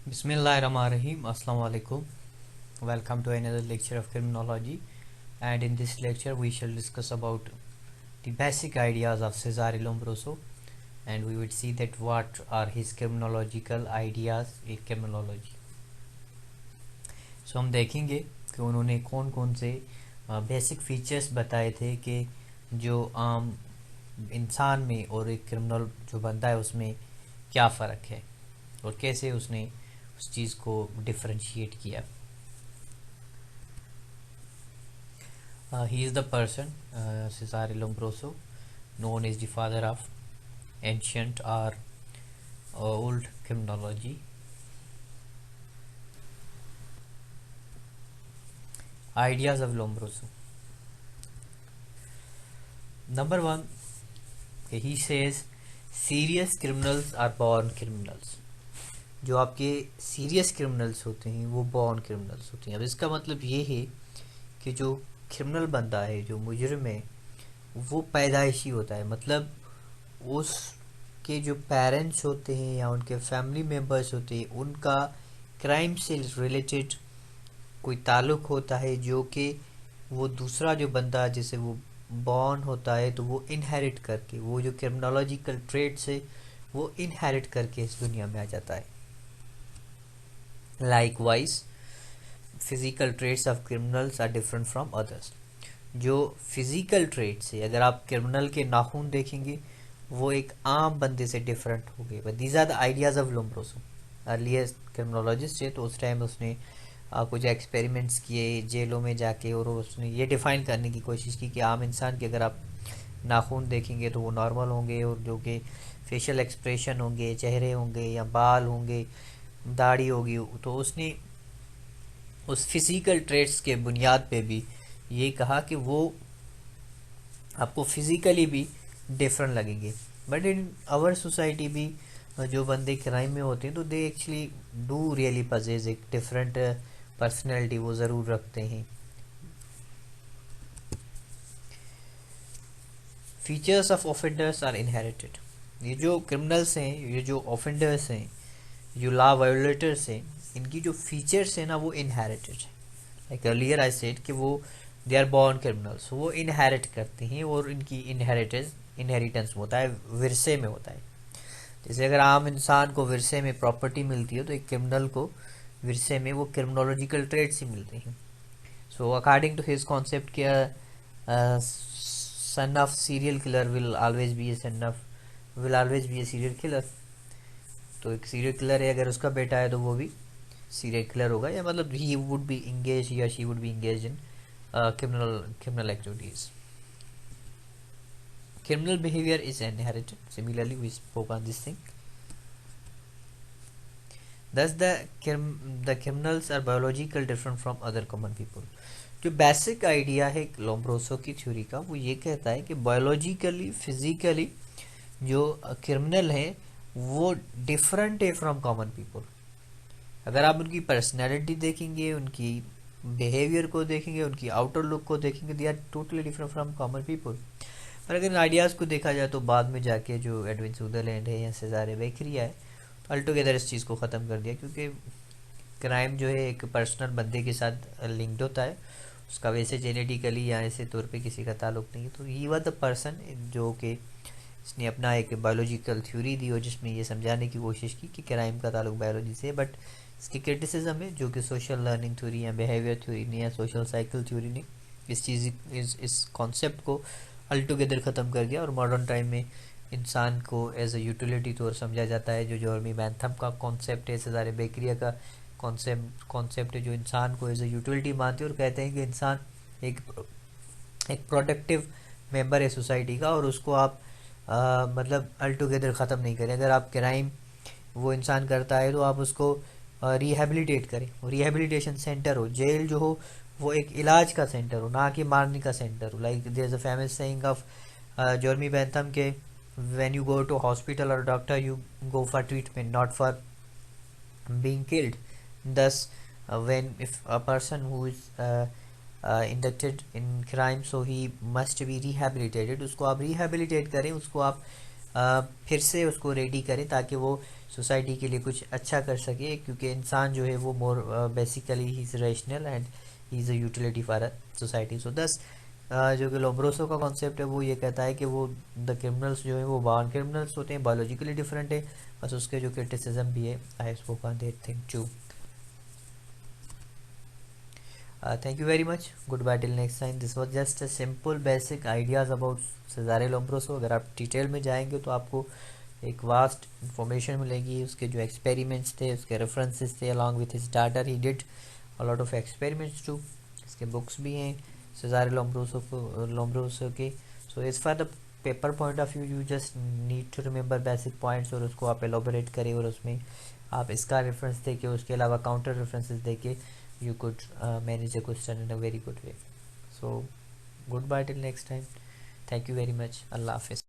Bismillahirrahmanirrahim. Assalamu alaikum. Welcome to another lecture of criminology. And in this lecture, we shall discuss about the basic ideas of Cesare Lombroso, and we would see that what are his criminological ideas in criminology. So हम देखेंगे कि उन्होंने कौन कौन से basic features बताए थे कि जो आम इंसान में और एक क्रिमिनल जो बंदा है उसमें क्या फ़र्क है और कैसे उसने उस चीज़ को डिफरेंशिएट किया. He is the person, Cesare Lombroso, known as the father of ancient or old criminology. Ideas of Lombroso. Number one, he says serious criminals are born criminals. जो आपके सीरियस क्रिमिनल्स होते हैं वो बॉर्न क्रिमिनल्स होते हैं. अब इसका मतलब ये है कि जो क्रिमिनल बंदा है, जो मुजरिम है, वो पैदाइशी होता है. मतलब उसके जो पेरेंट्स होते हैं या उनके फैमिली मेम्बर्स होते हैं उनका क्राइम से रिलेटेड कोई ताल्लुक़ होता है, जो कि वो दूसरा जो बंदा जैसे वो बॉर्न होता है तो वो इनहेरिट करके, वो जो क्रिमिनोलॉजिकल ट्रेट्स है वो इनहेरिट करके इस दुनिया में आ जाता है. Likewise, physical traits of criminals are different from others. जो फिजिकल ट्रेट्स है, अगर आप क्रिमिनल के नाखून देखेंगे वो एक आम बंदे से डिफरेंट हो गए. But these are the ideas of Lombroso. Earlier criminologist है तो उस टाइम उसने कुछ एक्सपेरिमेंट्स किए जेलों में जाके, और उसने ये डिफाइन करने की कोशिश की कि आम इंसान के अगर आप नाखून देखेंगे तो वो नॉर्मल होंगे, और जो कि फेशियल एक्सप्रेशन होंगे, चेहरे होंगे या बाल होंगे, दाढ़ी होगी, तो उसने उस फिज़िकल ट्रेट्स के बुनियाद पे भी ये कहा कि वो आपको फिज़िकली भी डिफरेंट लगेंगे. बट इन आवर सोसाइटी भी जो बंदे क्राइम में होते हैं तो they actually do really possess एक डिफरेंट पर्सनैलिटी वो ज़रूर रखते हैं. Features of offenders are inherited. ये जो क्रिमिनल्स हैं, ये जो ऑफेंडर्स हैं, जो लॉ वायोलेटर्स हैं, इनकी जो फीचर्स हैं ना वो इनहेरिटेड है. लाइक अर्लियर आई सेड कि वो दे आर बॉर्न क्रिमिनल्स, वो इनहेरिट करते हैं और इनकी इनहेरिटेंस होता है, विरसे में होता है. जैसे अगर आम इंसान को विरसे में प्रॉपर्टी मिलती है तो एक क्रिमिनल को विरसे में वो क्रिमिनोलॉजिकल ट्रेड्स ही मिलते हैं. So according to his concept कि son of serial killer will always be a serial killer. तो एक सीरियल किलर है, अगर उसका बेटा है तो वो भी सीरियल किलर होगा, या मतलब ही वुड बी इंगेज या she would be engage in criminal activities. Criminal behavior is inherited. Similarly, we spoke on this thing. Thus, the criminals are biological different from other common people. जो basic idea है Lombroso की theory का वो ये कहता है कि biologically physically जो क्रिमिनल हैं वो डिफरेंट है फ्रॉम कॉमन पीपल. अगर आप उनकी पर्सनैलिटी देखेंगे, उनकी बिहेवियर को देखेंगे, उनकी आउटर लुक को देखेंगे, they are totally different from common people. पर अगर इन आइडियाज़ को देखा जाए तो बाद में जाके जो एडविन सुदरलैंड है या सेजारे बेकरिया है तो अल्टोगेदर इस चीज़ को ख़त्म कर दिया, क्योंकि क्राइम जो है एक पर्सनल बंदे के साथ लिंक्ड होता है, उसका वैसे जेनेटिकली या ऐसे तौर पे किसी का ताल्लुक नहीं है. तो ही वाज द पर्सन जो कि इसने अपना एक बायोलॉजिकल थ्योरी दी और जिसमें ये समझाने की कोशिश की कि क्राइम का ताल्लुक बायोलॉजी से. बट इसकी क्रिटिसिज्म है जो कि सोशल लर्निंग थ्योरी या बिहेवियर थ्योरी ने या सोशल साइकिल थ्योरी ने इस कॉन्सेप्ट को अल्टुगेदर ख़त्म कर दिया, और मॉडर्न टाइम में इंसान को एज ए यूटिलिटी तौर समझा जाता है. जो जॉर्मी बैंथम का कॉन्सेप्ट है, सेजारे बेकरिया का कॉन्सेप्ट है, जो इंसान को एज ए यूटिलिटी मानते हैं और कहते हैं कि इंसान एक प्रोडक्टिव मेंबर है सोसाइटी का, और उसको आप मतलब अल्टुगेदर ख़त्म नहीं करें. अगर आप क्राइम वो इंसान करता है तो आप उसको रिहेबिलिटेट करें, रिहेबिलिटेशन सेंटर हो, जेल जो हो वो एक इलाज का सेंटर हो, ना कि मारने का सेंटर हो. Like there is a famous saying of Jeremy Bentham के when you go to hospital or doctor you go for treatment not for being killed. Thus when if a person who is inducted in crime so he must be rehabilitated, उसको आप rehabilitate करें, उसको आप फिर से उसको ready करें ताकि वो सोसाइटी के लिए कुछ अच्छा कर सके, क्योंकि इंसान जो है वो more basically he is rational and he is a utility for a society. So thus जो कि लोम्ब्रोसो का कॉन्सेप्ट है वो ये कहता है कि वो द क्रिमिनल्स जो है वो बॉर्न क्रिमिनल्स होते हैं, बायोलॉजिकली डिफरेंट है, बस उसके जो क्रिटिसिज्म भी है I spoke on that thing too. Thank you very much. Goodbye till next time. This was just a simple basic ideas about Cesare Lombroso. अगर आप डिटेल में जाएंगे तो आपको एक वास्ट इंफॉर्मेशन मिलेगी। उसके जो एक्सपेरिमेंट्स थे, उसके रेफरेंसेस थे, along with his daughter he did a lot of experiments too. इसके बुक्स भी हैं सेजारे लोम्ब्रोसो के। So is for the paper point of view you just need to remember basic points, और उसको आप एलोबरेट करें और उसमें आप इसका रेफरेंस दे के, उसके अलावा काउंटर रेफरेंसेस दे के you could manage the question in a very good way. So goodbye till next time. Thank you very much. Allah Hafiz.